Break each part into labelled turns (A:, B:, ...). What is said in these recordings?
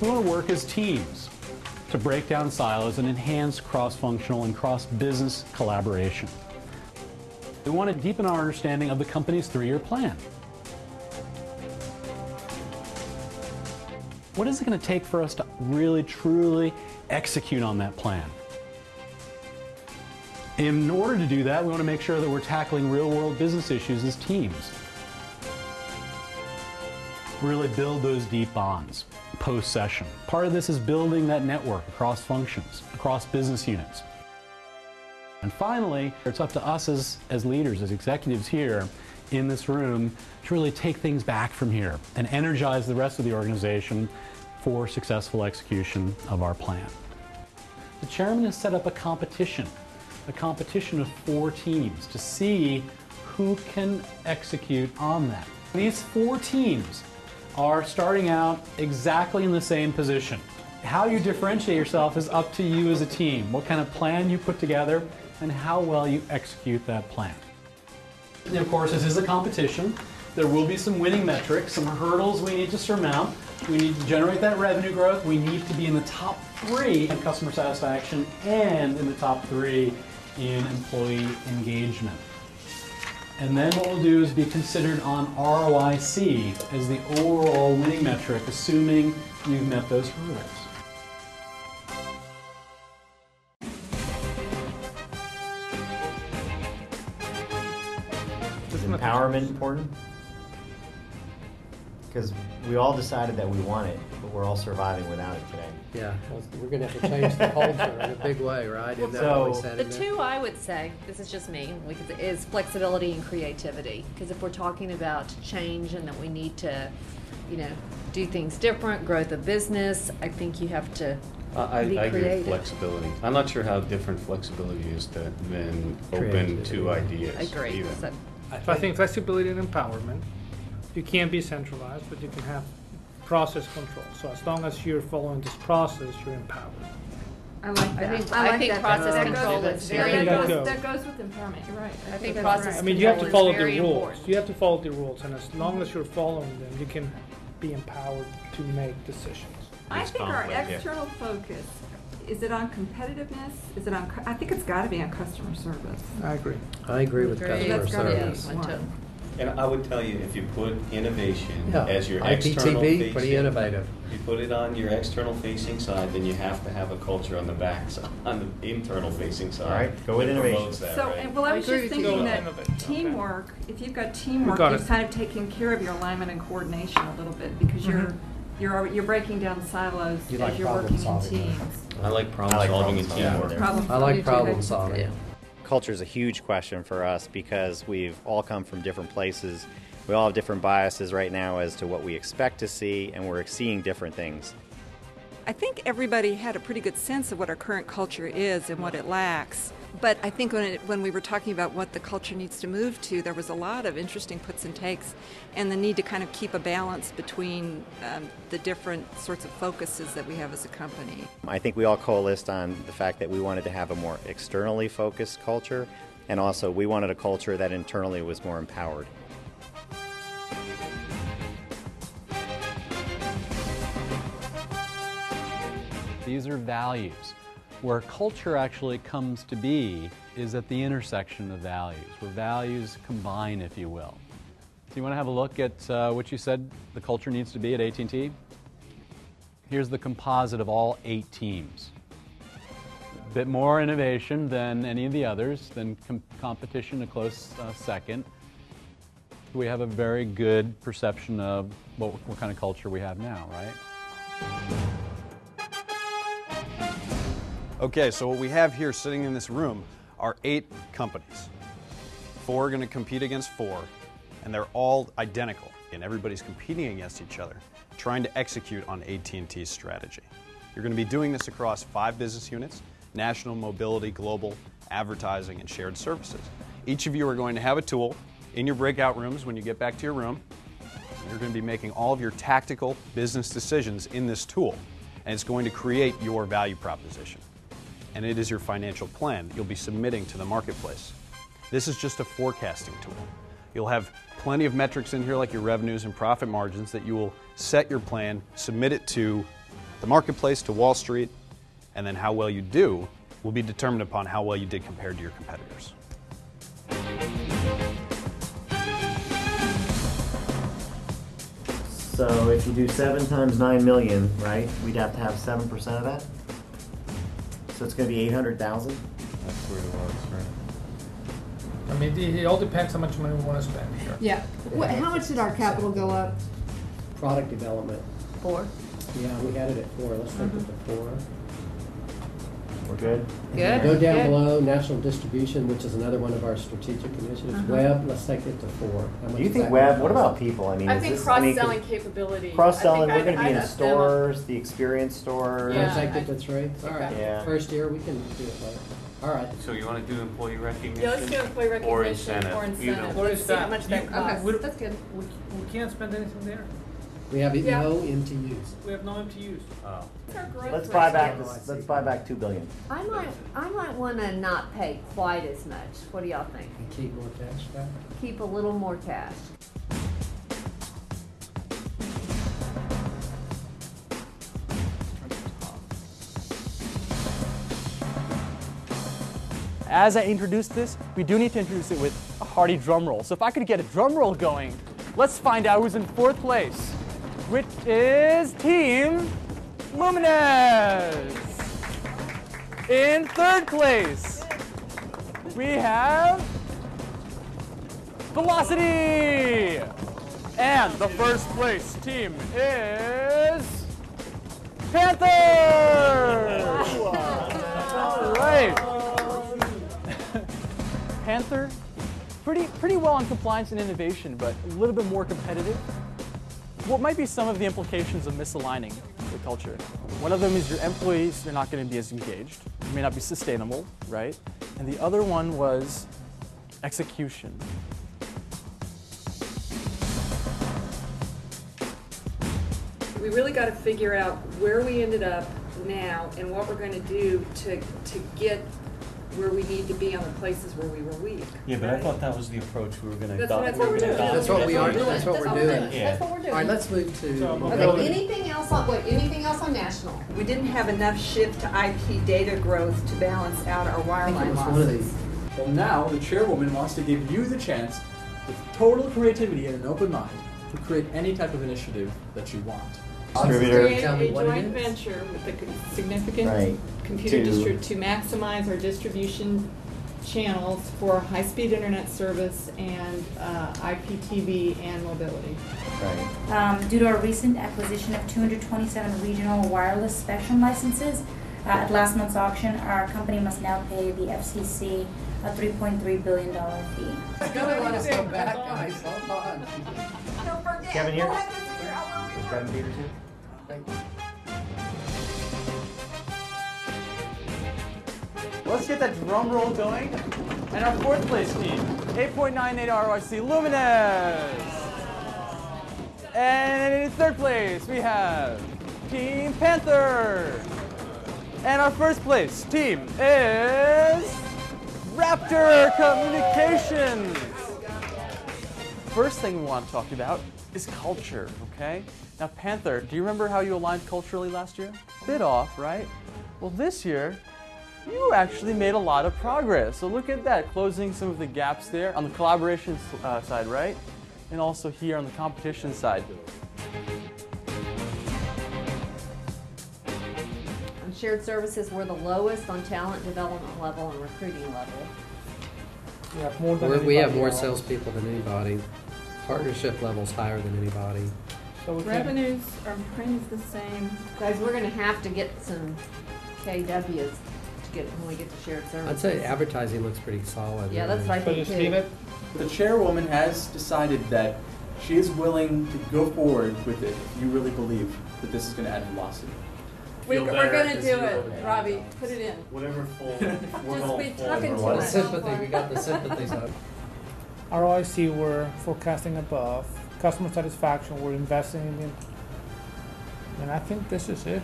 A: We want to work as teams to break down silos and enhance cross-functional and cross-business collaboration. We want to deepen our understanding of the company's 3-year plan. What is it going to take for us to really, truly execute on that plan? In order to do that, we want to make sure that we're tackling real-world business issues as teams. Really build those deep bonds post-session. Part of this is building that network across functions, across business units. And finally, it's up to us as leaders, as executives here in this room, to really take things back from here and energize the rest of the organization for successful execution of our plan. The chairman has set up a competition of 4 teams to see who can execute on that. These 4 teams are starting out exactly in the same position. How you differentiate yourself is up to you as a team, what kind of plan you put together and how well you execute that plan. And of course, this is a competition. There will be some winning metrics, some hurdles we need to surmount. We need to generate that revenue growth. We need to be in the top 3 in customer satisfaction and in the top 3 in employee engagement. And then what we'll do is be considered on ROIC as the overall winning metric, assuming we've met those hurdles.
B: Is empowerment important? Because we all decided that we want it, but we're all surviving without it today.
C: Yeah, well, we're going to have to change the culture in a big way, right? Isn't that what we said
D: The
C: in there?
D: 2 I would say, this is just me, is flexibility and creativity. Because if we're talking about change and that we need to, do things different, grow the business, I think you have to
E: I
D: be
E: agree with
D: creative.
E: flexibility. I'm not sure how different flexibility is than open to ideas.
D: I agree.
E: either.
D: So,
F: I think flexibility and empowerment. You can't be centralized, but you can have process control. So as long as you're following this process, you're empowered.
G: I like that.
D: I think
G: that.
D: process
G: That
D: control
G: goes-
D: is
G: that
D: very
G: goes-
F: important.
G: That goes with empowerment, you're right.
D: I think
G: that's
D: process
G: right.
F: I mean, you have to follow the
D: very
F: rules.
D: important.
F: You have to follow the rules, and as long as you're following them, you can be empowered to make decisions.
G: I think our
E: conflict, yeah.
G: external focus, is it on competitiveness? Is it on, I think it's got to be on customer service.
F: I agree.
C: I agree with
D: Agree.
C: customer
G: That's gotta be
C: service.
G: one.
E: And I would tell you, if you put innovation
C: Yeah,
E: as your external
C: IPTV,
E: facing,
C: pretty innovative.
E: you put it on your external facing side, then you have to have a culture on the back, on the internal facing side.
B: All right, go with
E: that
B: innovation.
E: promotes that,
G: So,
E: right?
G: well, I was
F: I agree
G: just
F: with you.
G: thinking
F: Go
G: that
F: innovation, okay.
G: teamwork, if you've got teamwork,
F: got
G: you've
F: it.
G: kind of taken care of your alignment and coordination a little bit because you're breaking down silos
C: You
G: as
C: like
G: you're
C: problem
G: working in
C: solving,
G: teams.
E: I like problem
B: I like
E: solving and
B: problem solving.
E: teamwork.
G: Problem
C: I like
G: solving,
C: problem
G: too.
C: solving.
D: Yeah.
H: Culture is a huge question for us because we've all come from different places. We all have different biases right now as to what we expect to see, and we're seeing different things.
I: I think everybody had a pretty good sense of what our current culture is and what it lacks. But I think when we were talking about what the culture needs to move to, there was a lot of interesting puts and takes and the need to kind of keep a balance between the different sorts of focuses that we have as a company.
H: I think we all coalesced on the fact that we wanted to have a more externally focused culture, and also we wanted a culture that internally was more empowered.
A: These are values. Where culture actually comes to be is at the intersection of values, where values combine, if you will. So you want to have a look at what you said the culture needs to be at AT&T? Here's the composite of all 8 teams. A bit more innovation than any of the others, then competition a close second. We have a very good perception of what kind of culture we have now, right?
J: Okay, so what we have here sitting in this room are 8 companies. 4 are going to compete against 4, and they're all identical, and everybody's competing against each other, trying to execute on AT&T's strategy. You're going to be doing this across 5 business units: national, mobility, global, advertising, and shared services. Each of you are going to have a tool in your breakout rooms when you get back to your room. You're going to be making all of your tactical business decisions in this tool, and it's going to create your value proposition. And it is your financial plan that you'll be submitting to the marketplace. This is just a forecasting tool. You'll have plenty of metrics in here like your revenues and profit margins that you will set your plan, submit it to the marketplace to Wall Street, and then how well you do will be determined upon how well you did compared to your competitors.
B: So if you do 7 times 9 million, right, we'd have to have 7% of that? So it's gonna be 800,000?
E: That's where it was, right?
F: I mean, it all depends how much money we want to spend. Sure.
D: Yeah. How much did our capital go up?
C: Product development.
D: 4.
C: Yeah, we had it at 4. Let's take it to 4.
B: We're good?
D: Good.
C: Go down
D: Good.
C: below, national distribution, which is another one of our strategic initiatives. Web, let's take it to 4. How much
B: Do you
C: is
B: think
C: that
B: web,
C: gonna
B: what
C: cost?
B: about people? I mean,
K: I
B: is
K: think
B: this, I mean, 'cause
K: cross-selling capability.
B: cross-selling,
K: I
B: we're
K: think
B: gonna be in
K: I'd ask them.
B: stores, the experience stores.
C: Wanna
K: Yeah.
C: take it to 3? All right.
B: Yeah.
C: First year, we can do it later. All right.
E: So you want to do employee recognition?
K: Yeah, let's do employee recognition
E: Or incentive?
K: or
E: Either
K: incentive.
E: one.
K: Let's see how much that
F: You-
K: costs.
F: we-
D: That's good.
F: We can't spend anything there.
C: We have
K: Yeah.
C: no MTUs.
F: We have no MTUs.
E: Oh.
K: What's our growth
B: Let's
K: rate?
B: buy back
C: Oh, I
B: this,
C: see.
B: let's buy back 2 billion.
D: I might want to not pay quite as much. What do y'all think?
C: And keep more cash back.
D: Keep a little more cash.
L: As I introduce this, we do need to introduce it with a hearty drum roll. So if I could get a drum roll going, let's find out who's in 4th place, which is Team Luminous. In 3rd place, we have Velocity. And the 1st place team is Panther. All right. Panther, pretty well on compliance and innovation, but a little bit more competitive. What might be some of the implications of misaligning the culture? One of them is your employees are not going to be as engaged. It may not be sustainable, right? And the other one was execution.
I: We really got to figure out where we ended up now and what we're going to do to get where we need to be on the places where we were weak.
E: Yeah, but I
I: right?
E: thought that was the approach we were going to
I: That's
E: adopt.
I: what we're doing.
C: That's what we are. That's what we're doing.
E: Yeah.
D: That's what we're doing.
C: All right, let's move to.
D: Okay, anything else on national?
I: We didn't have enough shift to IP data growth to balance out our
C: I think it
I: wireline
C: was one of
I: losses.
C: these.
L: Well, now the chairwoman wants to give you the chance, with total creativity and an open mind, to create any type of initiative that you want.
B: Distributor.
K: Create
C: Tell me
K: a
C: what it
K: joint
C: is.
K: venture with a significant
B: Right.
K: computer
B: To-
K: to maximize our distribution channels for high-speed internet service and IPTV and mobility.
B: Right.
M: Due to our recent acquisition of 227 regional wireless spectrum licenses, at last month's auction, our company must now pay the FCC a $3.3 billion fee.
C: It's gonna let us go back, guys. Hold on.
I: Don't forget,
B: Kevin here?
I: we'll have to figure out where we
B: Is
I: were.
B: Kevin Peters here?
L: Let's get that drum roll going. And our 4th place team, 8.98 ROIC Luminous. And in 3rd place, we have Team Panther. And our 1st place team is Raptor Communications. First thing we want to talk about is culture, okay? Now, Panther, do you remember how you aligned culturally last year? Bit off, right? Well, this year, you actually made a lot of progress. So look at that, closing some of the gaps there on the collaboration side, right? And also here on the competition side.
D: On shared services, we're the lowest on talent development level and recruiting level.
F: We have more than
C: We have
F: anybody
C: more
F: else.
C: salespeople than anybody. Partnership levels higher than anybody.
F: So we can,
K: Revenues, our print is the same.
D: Guys, we're gonna have to get some KWs to get, when we get to shared services.
C: I'd say advertising looks pretty solid.
D: Yeah, that's
C: really.
D: right.
F: so just leave it.
L: The chairwoman has decided that she is willing to go forward with it if you really believe that this is going to add velocity.
K: We're
E: better
K: gonna
E: as
K: do
E: you
K: it,
E: go.
K: Robbie, put it in.
E: Whatever full.
K: Just be talking to
C: The
K: us.
C: sympathy, we got the sympathies up.
F: ROIC, we're forecasting above. Customer satisfaction, we're investing in them. And I think this is it.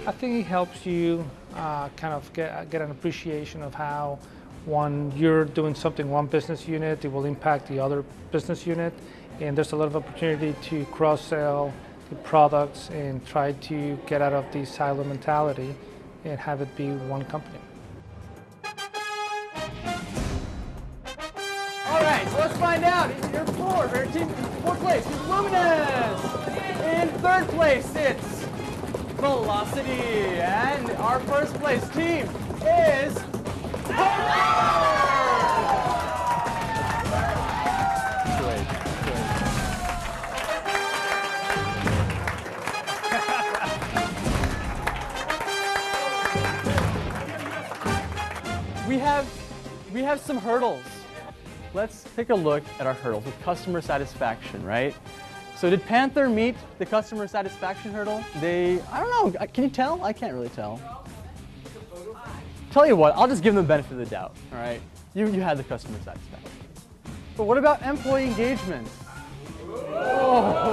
F: I think it helps you kind of get an appreciation of how when you're doing something one business unit, it will impact the other business unit. And there's a lot of opportunity to cross-sell the products and try to get out of the silo mentality and have it be one company.
L: All right, so let's find out. Your team, fourth place is Luminous. In third place, it's Velocity. And our first place team is We have some hurdles. Let's take a look at our hurdles with customer satisfaction, right? So did Panther meet the customer satisfaction hurdle? I don't know, can you tell? I can't really tell. Tell you what, I'll just give them the benefit of the doubt, all right? You had the customer satisfaction. But what about employee engagement? Oh.